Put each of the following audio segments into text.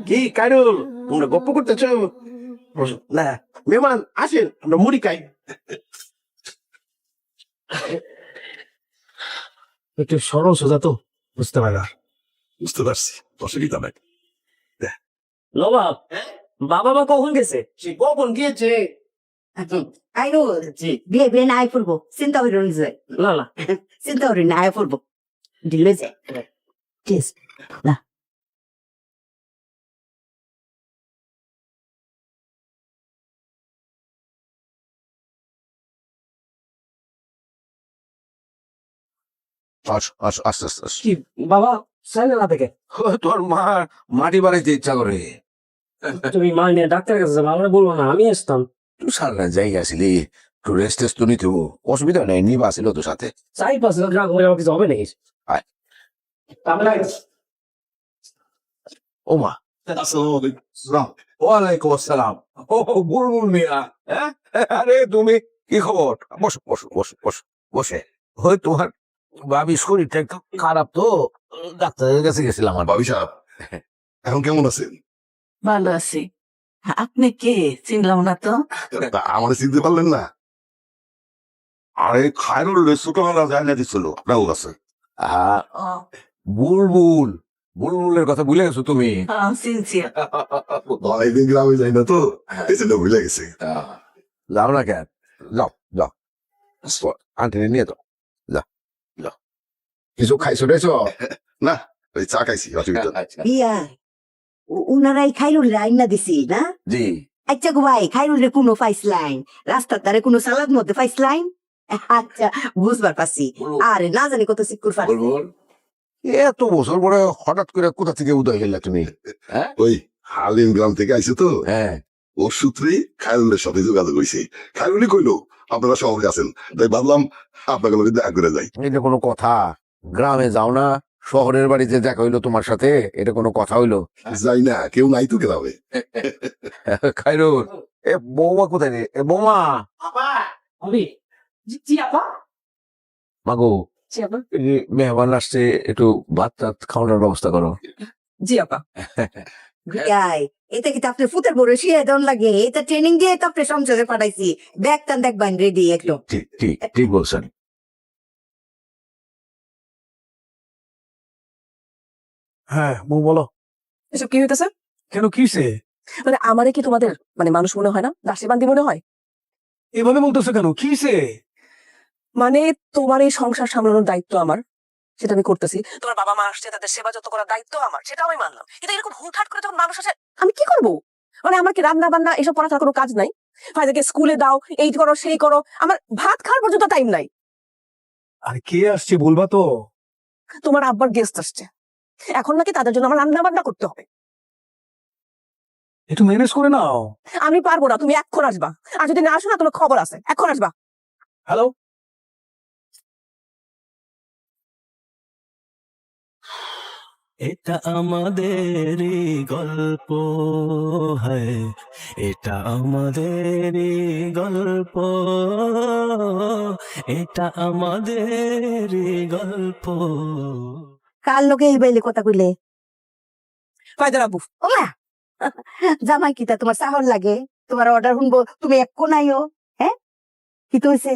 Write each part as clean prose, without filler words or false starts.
কি কাইরুল, তোমরা গপ্প করতেছ? না মেহমান আসেন, আমরা মুড়ি খাই। একটু সরল সোজা তো বুঝতে পারে না। বুঝতে পারছি, অসুবিধা নাই। নবাব, বাবা মা কখন গেছে? সে কখন গিয়েছে? কাইরুল বিয়ে বিয়ে না আয় পড়বো, চিন্তা করি রইছে, না না, চিন্তা করি না আয় পড়বো, দিলে যে ঠিক না। আস আস আস্তে আস্তে আস। কি বাবা সাইলে না থেকে? তোর মা মাটি বানাইতে ইচ্ছা করে। তুমি মাল নিয়ে ডাক্তারের কাছে যাবে, আমরা বলবো না, আমি আসতাম। তুই সারা জায়গা আসিলি, একটু রেস্ট টেস্ট তো নিতে হবো। অসুবিধা নেই, নিবা আসিল তোর সাথে। চাই পাঁচ গ্রাম করে আমার কিছু হবে নাকি? আয়। তাহলে ও মা, ওয়ালাইকুম আসসালাম। ও বুলবুল মিয়া, হ্যাঁ? আরে তুমি কি খবর? বসো বসো বসো বসো বসে। ওই তোমার ভাবি শরীরটা একটু খারাপ তো, ডাক্তারের কাছে গেছিলাম। আমার ভাবি সাহেব এখন কেমন আছেন? ভালো আছি। আপনি কে চিনলাম না তো? তা আমাদের চিনতে পারলেন না? আরে খায়রুল ছোটবেলা জানিয়ে দিচ্ছিল আপনার কাছে। বুলবুল, বুলবুলের কথা ভুলে গেছো তুমি? চিনছি। অনেকদিন গ্রামে যাই না তো, এই জন্য ভুলে গেছি। যাও না কেন, যাও যাও, আন্টি নিয়ে যাও, যাও যাও। কিছু খাইছো রেছো? না, ওই চা খাইছি, অসুবিধা নেই। বিয়া উনারাই খাইরুল রাইন না দিছি না? জি। আচ্ছা গো ভাই, খাইরুল রে কোনো ফাইসলাইন, রাস্তার ধারে কোনো সালাদ মধ্যে ফাইসলাইন? আচ্ছা বুঝবার পারছি। আরে না জানি কত সিকুর ফার। বুলবুল, এত বছর পরে হঠাৎ করে কোথা থেকে উদয় হইলা তুমি? হ্যাঁ ওই হালিম গ্রাম থেকে আইছে তো, হ্যাঁ, ওর সূত্রেই খায়রুলের সাথে যোগাযোগ হয়েছে। খায়রুলই কইলো আপনারা শহরে আছেন, তাই ভাবলাম আপনাকে লোকের দেখা করে যাই। এটা কোনো কথা? গ্রামে যাও না, শহরের বাড়িতে দেখা হইলো তোমার সাথে, এটা কোনো কথা হইলো? যাই না, কেউ নাই তো গ্রামে। খাইরুল, এ বৌমা কোথায় রে? এ বৌমা, আমি জি আপা, মাগো, জি আপা, এই যে মেহমান আসছে, একটু ভাত টাত খাওয়ানোর ব্যবস্থা করো। জি আপা। বিয়াই এটা কি আপনার ফুতের বড় শিয়া দন লাগে? এটা ট্রেনিং দিয়ে তো আপনি সংসদে পাঠাইছি। দেখতাম দেখবেন রেডি একদম। ঠিক ঠিক ঠিক বলছেন। হ্যাঁ বউ বলো। এসব কি হইতেছে? কেন কিসে মানে আমারে কি তোমাদের মানে মানুষ মনে হয় না, দাসী বান্দি মনে হয়? এভাবে বলতেছো কেন? কিসে? মানে তোমার এই সংসার সামলানোর দায়িত্ব আমার, সেটা আমি করতেছি। তোমার বাবা মা আসছে, তাদের সেবা যত্ন করার দায়িত্ব আমার, সেটাও আমি মানলাম। কিন্তু এরকম হুটহাট করে যখন মানুষ আসে, আমি কি করবো? মানে আমার কি রান্না বান্না এসব করা ছাড়া কোনো কাজ নাই? ফাইজাকে স্কুলে দাও, এই করো সেই করো, আমার ভাত খাওয়ার পর্যন্ত টাইম নাই। আর কে আসছে বলবা তো? তোমার আব্বার গেস্ট আসছে, এখন নাকি তাদের জন্য আমার রান্না বান্না করতে হবে। একটু ম্যানেজ করে নাও। আমি পারবো না, তুমি এখন আসবা। আর যদি না আসো না, তোমার খবর আছে, এখন আসবা। হ্যালো, এটা আমাদেরই গল্প, হয় এটা আমাদেরই গল্প, এটা আমাদেরই গল্প। কার লোকে এই বাইলে কথা কইলে? ফায়দার আব্বু। ওমা জামাই কিতা তোমার চাহর লাগে? তোমার অর্ডার শুনবো, তুমি এক নাইও? হ্যাঁ কি তো হয়েছে?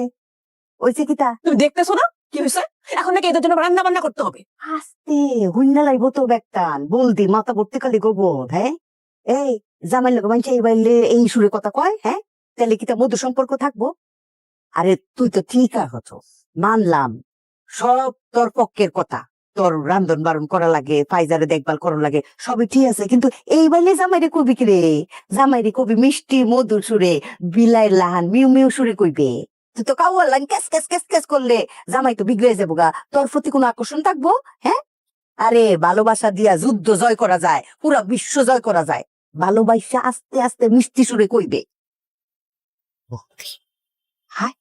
হয়েছে কিতা? তুমি দেখতেছো না কি হয়েছে? এখন নাকি এদের জন্য রান্না বান্না করতে হবে। আস্তে হুইনা লাগবো তো ব্যাগটান, বলদি মাথা ভর্তি খালি গোবর। হ্যাঁ এই জামাই লোক মানছে এই বাইলে এই সুরে কথা কয়? হ্যাঁ তাহলে কিতা মধু সম্পর্ক থাকবো? আরে তুই তো ঠিক আছো, মানলাম সব তোর পক্ষের কথা, তোর রান্ধন বারণ করা লাগে, ফাইজারে দেখভাল করা লাগে, সবই ঠিক আছে। কিন্তু এই বাইলে জামাইরে কবি কি রে? জামাইরে কবি মিষ্টি মধুর সুরে, বিলাই লাহান মিউ মিউ সুরে কইবে। তুই তো কাউয়ার লাইন ক্যাস ক্যাস ক্যাস ক্যাস করলে জামাই তো বিগড়ে যাবো গা। তোর প্রতি কোনো আকর্ষণ থাকবো? হ্যাঁ আরে ভালোবাসা দিয়া যুদ্ধ জয় করা যায়, পুরা বিশ্ব জয় করা যায়। ভালোবাসা আস্তে আস্তে মিষ্টি সুরে কইবে। হায়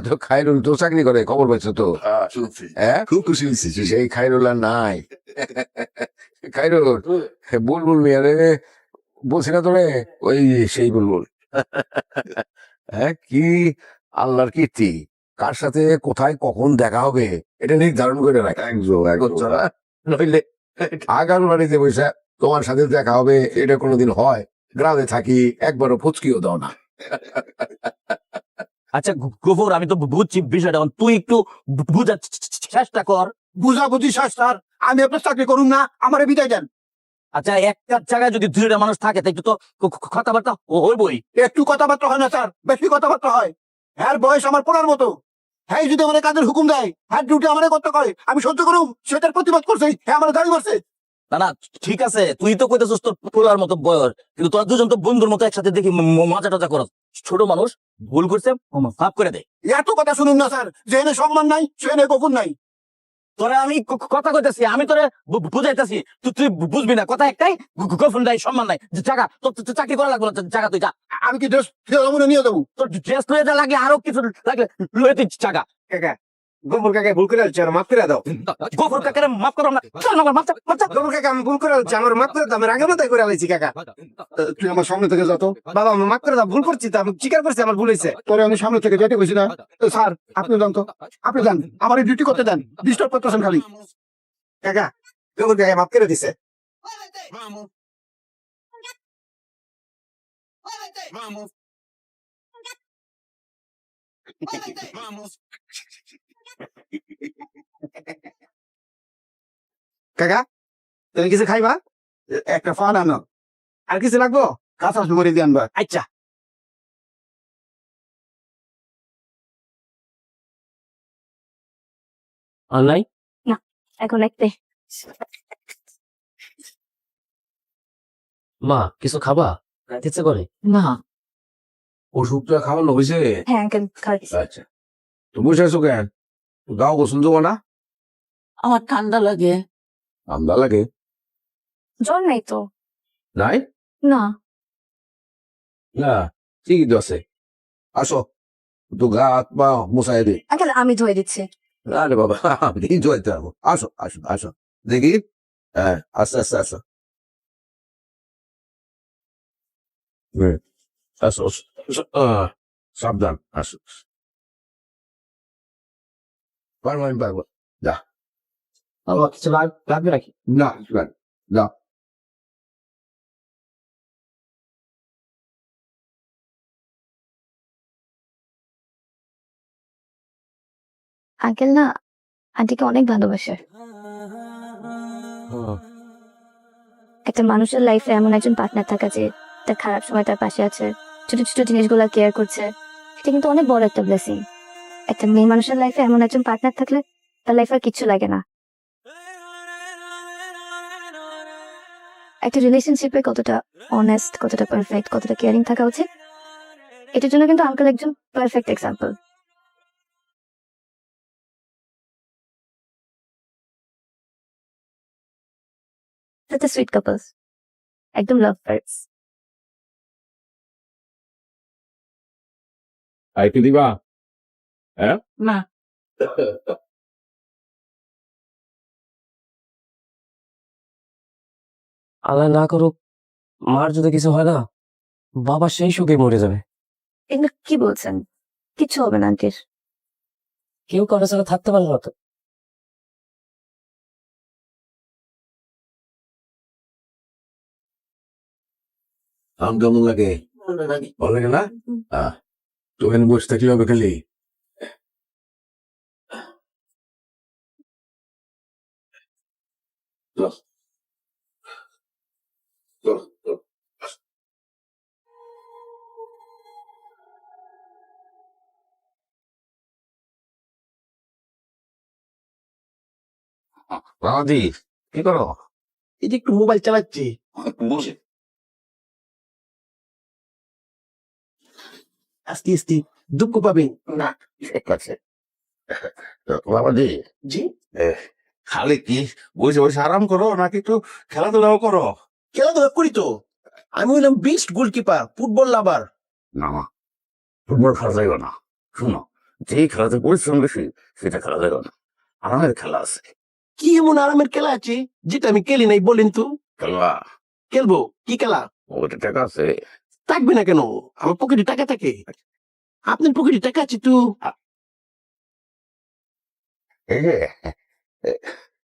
তো খাইরুল তো চাকরি করে, খবর পাইছো তো? শুনছি, হ্যাঁ, খুব খুশি হয়েছি। সেই খাইরুল আর নাই। খাইরুল, বুলবুল মিয়া রে বলছি না তোরে, ওই সেই বুলবুল। হ্যাঁ, কি আল্লাহর কীর্তি! কার সাথে কোথায় কখন দেখা হবে এটা নির্ধারণ করে রাখ বুঝছো না? নইলে আগার বাড়িতে বসে তোমার সাথে দেখা হবে এটা কোনোদিন হয়? গ্রামে থাকি একবারও ফুচকিও দাও না। আচ্ছা গফুর, আমি তো বুঝছি বিষয়টা, এখন তুই একটু বুঝার চেষ্টা কর। বুঝাবুঝি শাস্তার, আমি আপনার চাকরি করুন না, আমারে বিদায় দেন। আচ্ছা একটা জায়গায় যদি দুইটা মানুষ থাকে তা একটু তো কথাবার্তা হইবই। একটু কথাবার্তা হয় না স্যার, বেশি কথাবার্তা হয়। হ্যাঁ বয়স আমার পড়ার মতো, হ্যাঁ যদি আমার কাজের হুকুম দেয়, হ্যাঁ ডিউটি আমারে করতে কয়, আমি সহ্য করুম, সেটার প্রতিবাদ করছে, হ্যাঁ আমার দাঁড়িয়ে মারছে। না না ঠিক আছে, তুই তো কইতেছিস তোর পোলার মতো বয়স, কিন্তু তোরা দুজন তো বন্ধুর মতো একসাথে দেখি মজা টজা করস। ছোট মানুষ ভুল করছে, মাফ করে দে। এত কথা শুনুন না স্যার, যেখানে সম্মান নাই সেখানে গোপন নাই। তোরে আমি কথা কইতেছি, আমি তোরে বুঝাইতেছি, তুই বুঝবি না। কথা একটাই, গফুর নাই, সম্মান নাই, জায়গা তোর চাকরি করা লাগবে না, জায়গা তুই যা। আমি কি ড্রেস নিয়ে যাবো? তোর ড্রেস লয়ে যা লাগে, আরো কিছু লাগলে লয়ে তুই জায়গা। কাকা, গোবর কাকা ভুল করে যাচ্ছে, মাফ করে দাও। গফুর কাকারে মাফ করো না, গোবর কাকা আমি ভুল করে যাচ্ছি, আমার মাফ করে দাও, আমি আগে মাথায় করে আলাইছি। কাকা তুই আমার সামনে থেকে যত, বাবা আমি মাফ করে দাও, ভুল করছি তো, আমি স্বীকার করছি আমার ভুল হয়েছে। তোরে আমি সামনে থেকে যেতে কইছি না? স্যার আপনি যান তো, আপনি যান, আমার ডিউটি করতে দেন, ডিস্টার্ব করতেছেন খালি। কাকা গোবর কাকা মাফ করে দিছে। কাকা তুমি কিছু খাইবা? একটা ফান আনো। আর কিছু লাগবো? কাঁচা সুপারি দিয়ে আনবা। আচ্ছা নাই এখন একটাই। মা কিছু খাবা? খাইতে ইচ্ছে করে না। ওষুধটা খাওয়ানো হয়েছে? হ্যাঁ আঙ্কেল খাই। আচ্ছা, তো বসে আছো কেন? গাও গোসল দেবো না? আমার ঠান্ডা লাগে। ঠান্ডা লাগে? জ্বর নাই তো? নাই না। না, ঠিকই তো আছে। আসো তো গা হাত পা মুছাই দিই। আঙ্কেল আমি ধুয়ে দিচ্ছি। আরে বাবা, আমি জয়তে পারবো। আসো আসো আসো, দেখি। হ্যাঁ আস্তে আস্তে আসো। আসো আসো, সাবধান আসো। পারবো আমি পারবো। যা আমার কিছু লাগবে নাকি? না, যা। আঙ্কেল না আন্টিকে অনেক ভালোবাসে। একটা মানুষের লাইফে এমন একজন পার্টনার থাকা যে তার খারাপ সময় তার পাশে আছে, ছোট ছোট জিনিসগুলো কেয়ার করছে, এটা কিন্তু অনেক বড় একটা ব্লেসিং। একটা মেয়ে মানুষের লাইফে এমন একজন পার্টনার থাকলে তার লাইফে আর কিচ্ছু লাগে না। একটা রিলেশনশিপে কতটা অনেস্ট, কতটা পারফেক্ট, কতটা কেয়ারিং থাকা উচিত, এটার জন্য কিন্তু আঙ্কেল একজন perfect example. Such a sweet couples. একদম লাভ বার্ডস। আইতে দিবা? না। আল্লাহ না করুক, মার যদি কিছু হয় না, বাবা সেই শোকে মরে যাবে। এগুলো কি বলছেন? কিচ্ছু হবে না আন্টির। কেউ কারো ছাড়া থাকতে পারবে না তো। আম কেমন লাগে? ভালো লাগে না? তো এখানে বসে থাকলে হবে খালি? চল। চল, চল। বাবাজি কি করো? এই যে একটু মোবাইল চালাচ্ছি। বসে। আস্তে আস্তে দুঃখ পাবেন না। ঠিক আছে। বাবাজি জি খালি কি বসে বসে আরাম করো নাকি একটু খেলাধুলাও করো? খেলাধুলা করি তো, আমি হইলাম বেস্ট গোলকিপার, ফুটবল লাভার। না ফুটবল খেলা যাবে না। শুনো, যে খেলাতে পরিশ্রম বেশি সেটা খেলা যাবে না। আরামের খেলা আছে। কি এমন আরামের খেলা আছে যেটা আমি খেলি নাই বলেন তো? খেলা খেলবো কি খেলা? ওটা টাকা আছে। থাকবে না কেন? আমার পকেটে টাকা থাকে। আপনার পকেটে টাকা আছে তো? এই যে এ-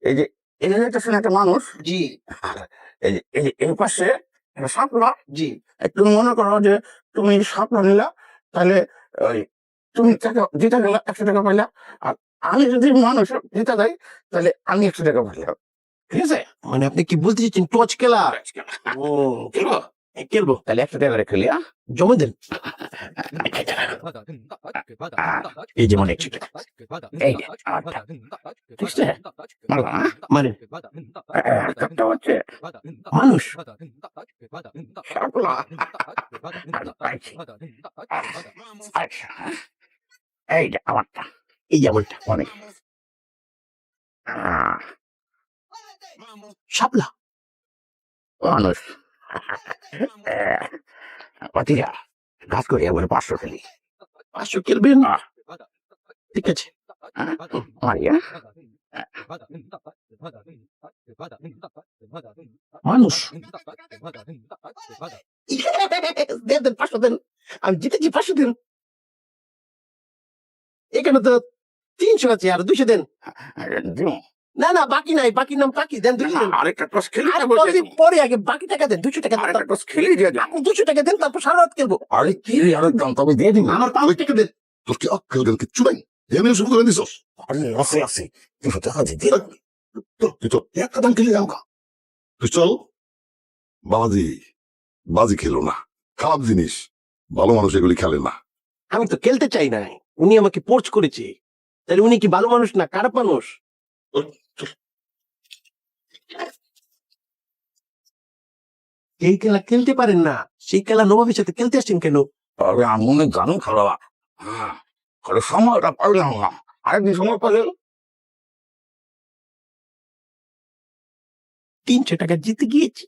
এই যে এই যে দেখতেছেন একটা মানুষ, জি এই পাশে একটা শাপলা। জি তুমি মনে করো যে তুমি শাপলা নিলা, তাহলে ওই তুমি টাকা জিতে গেলে 100 টাকা পাইলা, আর আমি যদি মানুষ জিতে যাই তাহলে আমি 100 টাকা পাইলাম। ঠিক আছে? মানে আপনি কি বলতে চাচ্ছেন টচ খেলা? ও খেলবো? খেলবো, তাহলে 100 টাকা করে খেলি। জমা দেন। এই যেমন 100 টাকা, এই যে আমারটা। ঠিক আছে? মারবা না? মানে একটা হচ্ছে মানুষ শাপলা। পাইছি। আচ্ছা, এই যে আমারটা, এই যেমনটা অনেক শাপলা। মানুষ। পাতিরা কাজ করি একবার 500 খেলি। 500 খেলবেন? আহ, ঠিক আছে। মারিয়া মানুষ দেন দেন 500 দেন, আমি জিতেছি 500 দেন। এখানে তো 300 আছে, আর 200 দেন। না না বাকি নাই, বাকি নাম বাকি দেন, 200 দেন। আরেকটা টস খেলি। আর কদিন পরে আগে বাকি টাকা দেন, 200 টাকা দেন। আরেকটা টস খেলি দিয়ে যান। আপনি 200 টাকা দেন, তারপর সারা রাত খেলবো। আরে কি রে, আরে দাম তবে দিয়ে দিন। আমার 500 টাকা দেন। তোর কি আক্কেল জ্ঞান কিচ্ছু নাই? এমনি শুরু করে দিছস? আরে আছে আছে, 200 টাকা দিয়ে দিন। তুই তো একটা দাম খেলে যাও। তুই চল। বাবাজি বাজি খেলো না, খারাপ জিনিস, ভালো মানুষ এগুলি খেলে না। আমি তো খেলতে চাই না, উনি আমাকে পোর্চ করেছে। তাহলে উনি কি ভালো মানুষ না খারাপ মানুষ? এই খেলা খেলতে পারেন না, সেই খেলা নবাবের সাথে খেলতে আসছেন কেন? আরে আমি মনে জানো খেলা, করে সময়টা পাইলাম না, আরেকদিন সময় পাইলে 300 টাকা জিতে গিয়েছি।